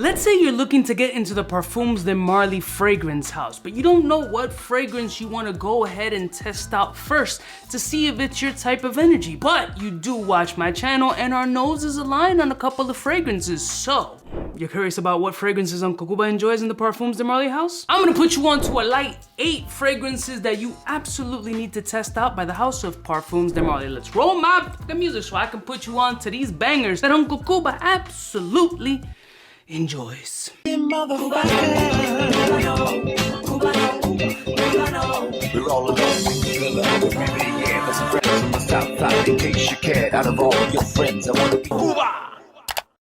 Let's say you're looking to get into the Parfums de 𝗙𝗏𝗏 fragrance house, but you don't know what fragrance you want to go ahead and test out first to see if it's your type of energy. But you do watch my channel and our noses align on a couple of fragrances, so you're curious about what fragrances 𝗙𝐶𝐿 enjoys in the Parfums de 𝗙𝗏𝗏 house? I'm gonna put you on to a light 8 fragrances that you absolutely need to test out by the house of Parfums de 𝗙𝗏𝗏. Let's roll my music so I can put you on to these bangers that 𝗙𝐶𝐿 absolutely enjoys. We're all alone, yeah, that's a friend from the south side. In case you cared, out of all your friends, I want to be Cuba.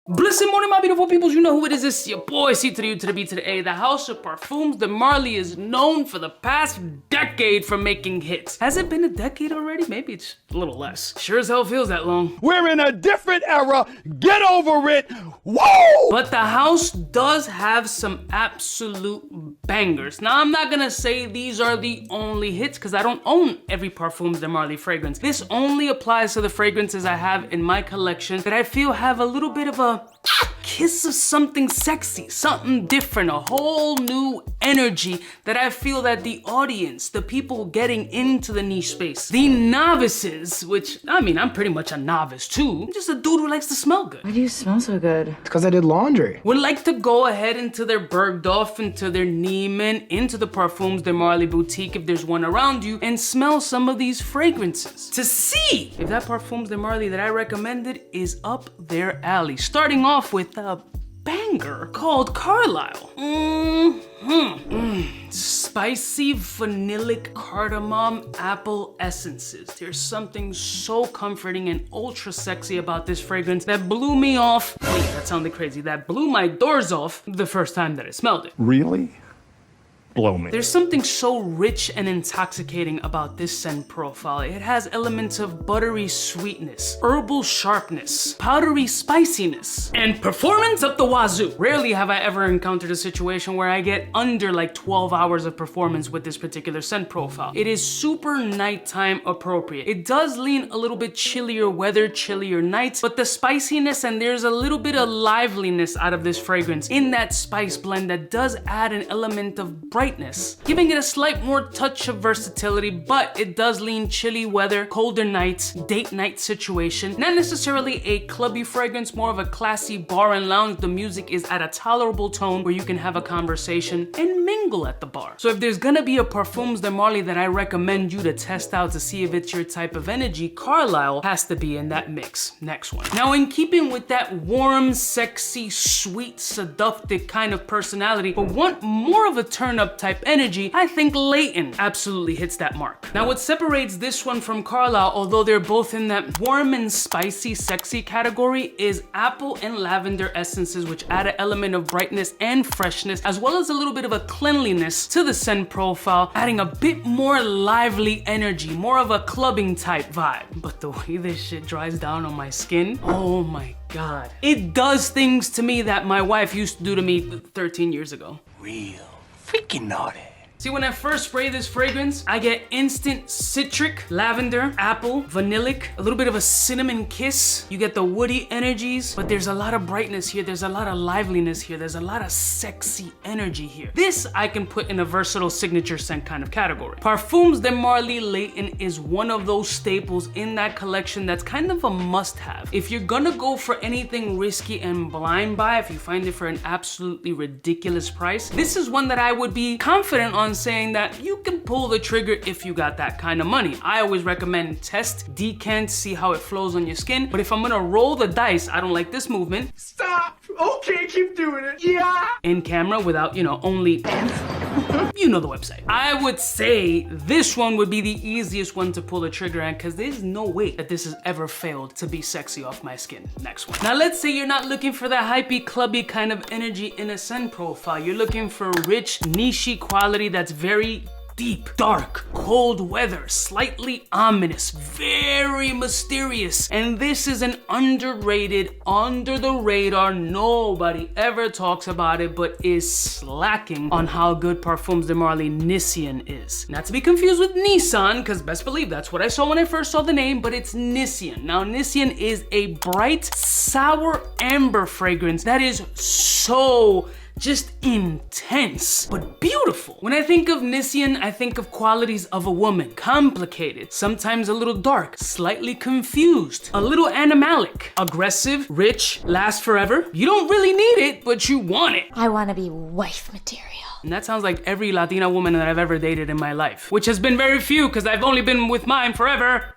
Blessed morning, my beautiful peoples. You know who it is. It's your boy, 𝐷 to the B to the A. The house of Parfums de 𝗙𝗏𝗏 is known for the past decade for making hits. Has it been a decade already? Maybe it's a little less. Sure as hell feels that long. We're in a different era. Get over it. Whoa! But the house does have some absolute bangers. Now, I'm not gonna say these are the only hits because I don't own every Parfums de 𝗙𝗏𝗏 fragrance. This only applies to the fragrances I have in my collection that I feel have a little bit of a kiss of something sexy, something different, a whole new energy that I feel that the audience, the people getting into the niche space, the novices, which, I mean, I'm pretty much a novice too. I'm just a dude who likes to smell good. Why do you smell so good? It's because I did laundry. Would like to go ahead into their Bergdorf, into their Neiman, into the Parfums de 𝗙𝗏𝗏 boutique if there's one around you, and smell some of these fragrances to see if that Parfums de 𝗙𝗏𝗏 that I recommended is up their alley. Starting off with a banger called Carlisle. Spicy vanillic cardamom apple essences. There's something so comforting and ultra sexy about this fragrance that blew me off. Wait, that sounded crazy. That blew my doors off the first time that I smelled it. Really? Blow me. There's something so rich and intoxicating about this scent profile. It has elements of buttery sweetness, herbal sharpness, powdery spiciness, and performance up the wazoo. Rarely have I ever encountered a situation where I get under like 12 hours of performance with this particular scent profile. It is super nighttime appropriate. It does lean a little bit chillier weather, chillier nights, but the spiciness and there's a little bit of liveliness out of this fragrance in that spice blend that does add an element of brightness, giving it a slight more touch of versatility, but it does lean chilly weather, colder nights, date night situation. Not necessarily a clubby fragrance, more of a classy bar and lounge. The music is at a tolerable tone where you can have a conversation and mingle at the bar. So if there's gonna be a Parfums de 𝗙𝗏𝗏 that I recommend you to test out to see if it's your type of energy, Carlisle has to be in that mix. Next one. Now, in keeping with that warm, sexy, sweet, seductive kind of personality, but want more of a turn-up type energy, I think Layton absolutely hits that mark. Now, what separates this one from Carlisle, although they're both in that warm and spicy, sexy category, is apple and lavender essences, which add an element of brightness and freshness, as well as a little bit of a cleanliness to the scent profile, adding a bit more lively energy, more of a clubbing type vibe. But the way this shit dries down on my skin, oh my God. It does things to me that my wife used to do to me 13 years ago. Real freaking naughty. See, when I first spray this fragrance, I get instant citric, lavender, apple, vanillic, a little bit of a cinnamon kiss. You get the woody energies, but there's a lot of brightness here. There's a lot of liveliness here. There's a lot of sexy energy here. This I can put in a versatile signature scent kind of category. Parfums de 𝗙𝗏𝗏 Layton is one of those staples in that collection that's kind of a must-have. If you're gonna go for anything risky and blind buy, if you find it for an absolutely ridiculous price, this is one that I would be confident on saying that you can pull the trigger if you got that kind of money. I always recommend test, decant, see how it flows on your skin. But if I'm gonna roll the dice, I don't like this movement. Stop. Okay, keep doing it. Yeah. In camera without, only you know the website. I would say this one would be the easiest one to pull the trigger on because there's no way that this has ever failed to be sexy off my skin. Next one. Now, let's say you're not looking for that hypey, clubby kind of energy in a scent profile. You're looking for rich, niche quality that's very deep, dark, cold weather, slightly ominous, very mysterious. And this is an underrated, under the radar, nobody ever talks about it, but is slacking on how good Parfums de Marly Nicien is. Not to be confused with Nissan, because best believe that's what I saw when I first saw the name, but it's Nicien. Now, Nicien is a bright, sour amber fragrance that is so just intense, but beautiful. When I think of Nicien, I think of qualities of a woman. Complicated, sometimes a little dark, slightly confused, a little animalic, aggressive, rich, last forever. You don't really need it, but you want it. I want to be wife material. And that sounds like every Latina woman that I've ever dated in my life, which has been very few because I've only been with mine forever.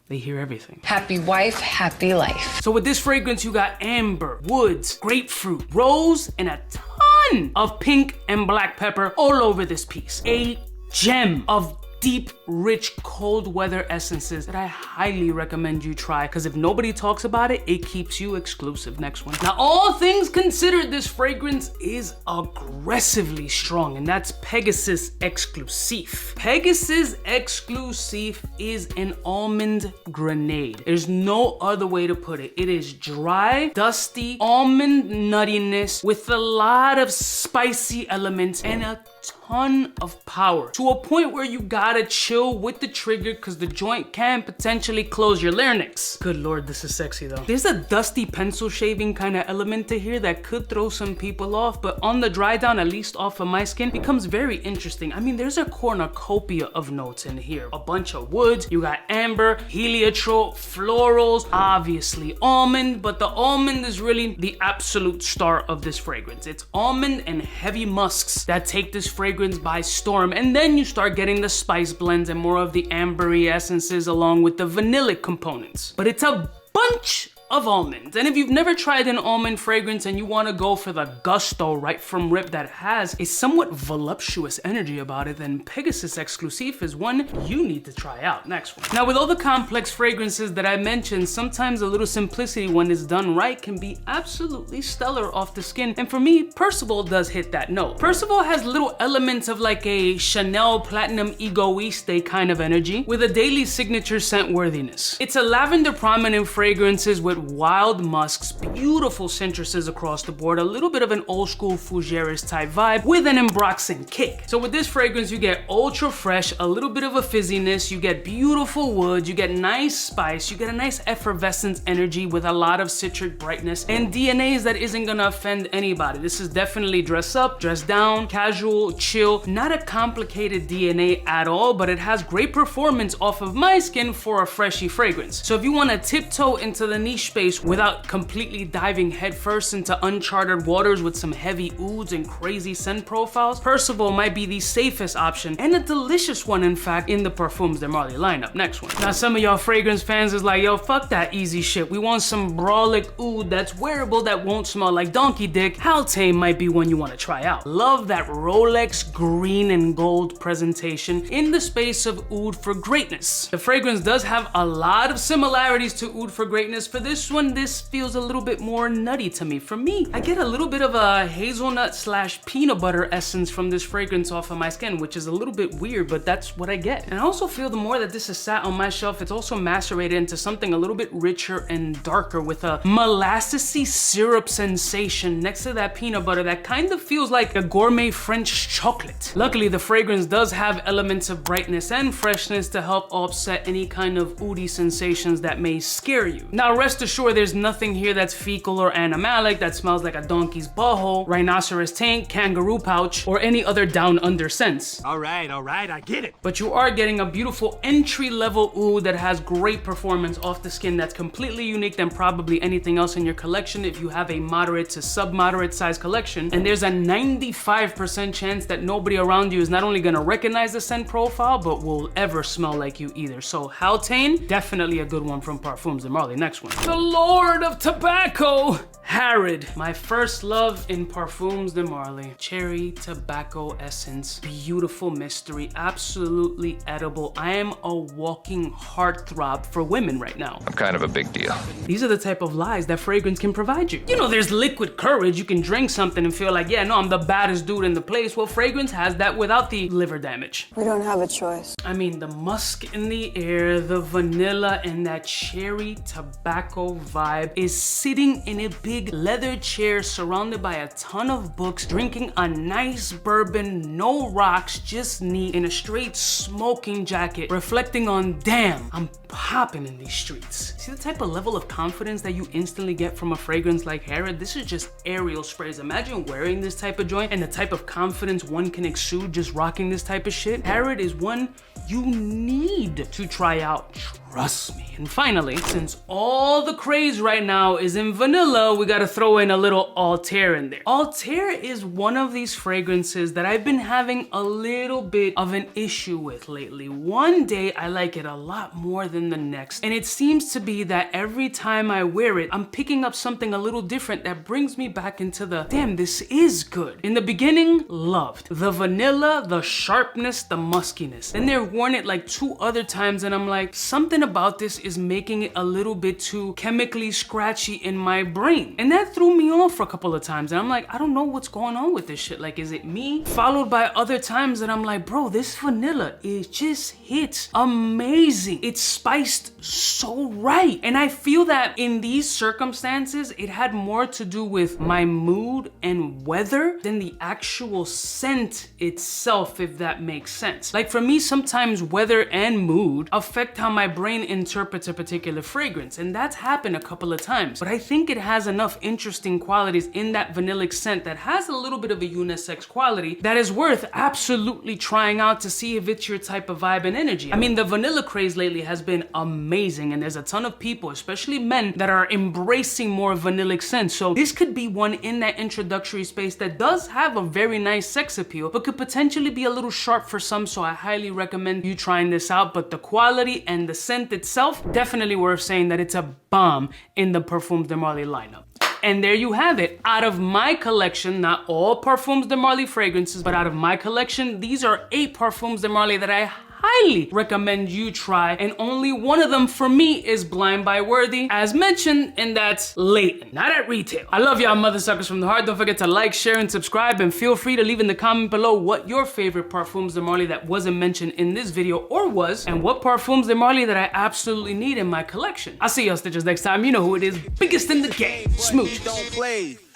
They hear everything. Happy wife, happy life. So with this fragrance, you got amber, woods, grapefruit, rose, and a ton of pink and black pepper all over this piece. A gem of deep, rich, cold weather essences that I highly recommend you try, because if nobody talks about it, it keeps you exclusive. Next one. Now, all things considered, this fragrance is aggressively strong, and that's Pegasus Exclusive. Pegasus Exclusive is an almond grenade. There's no other way to put it. It is dry, dusty, almond nuttiness with a lot of spicy elements and a ton of power, to a point where you gotta chill with the trigger because the joint can potentially close your larynx. Good lord, this is sexy though. There's a dusty pencil shaving kind of element to here that could throw some people off, but on the dry down, at least off of my skin, becomes very interesting. I mean, there's a cornucopia of notes in here. A bunch of woods, you got amber, heliotrope, florals, obviously almond, but the almond is really the absolute star of this fragrance. It's almond and heavy musks that take this fragrance by storm, and then you start getting the spice blends and more of the ambery essences along with the vanillic components. But it's a bunch of almonds. And if you've never tried an almond fragrance and you want to go for the gusto right from rip that has a somewhat voluptuous energy about it, then Pegasus Exclusive is one you need to try out. Next one. Now, with all the complex fragrances that I mentioned, sometimes a little simplicity when it's done right can be absolutely stellar off the skin. And for me, Percival does hit that note. Percival has little elements of like a Chanel Platinum Egoiste kind of energy with a daily signature scent worthiness. It's a lavender prominent fragrances with wild musks, beautiful citruses across the board, a little bit of an old school fougères type vibe with an ambroxan kick. So with this fragrance, you get ultra fresh, a little bit of a fizziness, you get beautiful woods, you get nice spice, you get a nice effervescence energy with a lot of citric brightness and DNAs that isn't gonna offend anybody. This is definitely dress up, dress down, casual, chill, not a complicated DNA at all, but it has great performance off of my skin for a freshy fragrance. So if you wanna tiptoe into the niche space without completely diving headfirst into uncharted waters with some heavy ouds and crazy scent profiles, Percival might be the safest option and a delicious one, in fact, in the Parfums de Marly lineup. Next one. Now, some of y'all fragrance fans is like, yo, fuck that easy shit. We want some brolic oud that's wearable that won't smell like donkey dick. Haute might be one you want to try out. Love that Rolex green and gold presentation in the space of oud for greatness. The fragrance does have a lot of similarities to oud for greatness. For this one, this feels a little bit more nutty to me. For me, I get a little bit of a hazelnut / peanut butter essence from this fragrance off of my skin, which is a little bit weird, but that's what I get. And I also feel the more that this is sat on my shelf, it's also macerated into something a little bit richer and darker with a molassesy syrup sensation next to that peanut butter that kind of feels like a gourmet French chocolate. Luckily, the fragrance does have elements of brightness and freshness to help offset any kind of oudy sensations that may scare you. Now, rest assured, there's nothing here that's fecal or animalic that smells like a donkey's butthole, rhinoceros taint, kangaroo pouch, or any other down under scents. All right, I get it. But you are getting a beautiful entry-level oud that has great performance off the skin that's completely unique than probably anything else in your collection if you have a moderate to sub-moderate size collection. And there's a 95% chance that nobody around you is not only gonna recognize the scent profile, but will ever smell like you either. So Haute, definitely a good one from Parfums de Marly. Next one. The Lord of Tobacco 𝗏𝗏, my first love in Parfums de Marly. Cherry tobacco essence, beautiful mystery, absolutely edible. I am a walking heartthrob for women right now. I'm kind of a big deal. These are the type of lies that fragrance can provide you. You know, there's liquid courage. You can drink something and feel like, yeah, no, I'm the baddest dude in the place. Well, fragrance has that without the liver damage. We don't have a choice. I mean, the musk in the air, the vanilla, and that cherry tobacco vibe is sitting in a big leather chair surrounded by a ton of books, drinking a nice bourbon, no rocks, just neat, in a straight smoking jacket, reflecting on, damn, I'm popping in these streets. See the type of level of confidence that you instantly get from a fragrance like 𝗏𝗏? This is just aerial sprays. Imagine wearing this type of joint and the type of confidence one can exude just rocking this type of shit. 𝗏𝗏 is one you need to try out. Trust me. And finally, since all the craze right now is in vanilla, we gotta throw in a little 𝗙𝐼�R𝐒 in there. 𝗙𝐼�R𝐒 is one of these fragrances that I've been having a little bit of an issue with lately. One day I like it a lot more than the next, and it seems to be that every time I wear it, I'm picking up something a little different that brings me back into the, damn, this is good. In the beginning, loved the vanilla, the sharpness, the muskiness. Then they've worn it like 2 other times and I'm like, something about this is making it a little bit too chemically scratchy in my brain. And that threw me off for a couple of times. And I'm like, I don't know what's going on with this shit. Like, is it me? Followed by other times that I'm like, bro, this vanilla, it just hits amazing. It's spiced so right. And I feel that in these circumstances, it had more to do with my mood and weather than the actual scent itself, if that makes sense. Like for me, sometimes weather and mood affect how my brain interprets a particular fragrance, and that's happened a couple of times. But I think it has enough interesting qualities in that vanillic scent that has a little bit of a unisex quality that is worth absolutely trying out to see if it's your type of vibe and energy. I mean, the vanilla craze lately has been amazing, and there's a ton of people, especially men, that are embracing more vanillic scents. So this could be one in that introductory space that does have a very nice sex appeal, but could potentially be a little sharp for some, so I highly recommend you trying this out. But the quality and the scent itself, definitely worth saying that it's a bomb in the Parfums de Marly lineup. And there you have it. Out of my collection, not all Parfums de Marly fragrances, but out of my collection, these are 8 Parfums de Marly that I highly recommend you try, and only one of them for me is Blind by Worthy, as mentioned, and that's latent, not at retail. I love y'all mother suckers from the heart. Don't forget to like, share, and subscribe, and feel free to leave in the comment below what your favorite Parfums de Marly that wasn't mentioned in this video or was, and what Parfums de Marly that I absolutely need in my collection. I'll see y'all stitches next time. You know who it is, biggest in the game, Smooch.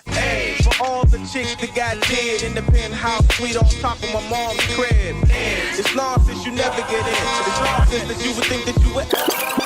Hey, for all the chicks that got dead in the penthouse suite on top of my mom's crib. It's nonsense you never get in. It's nonsense that you would think that you would.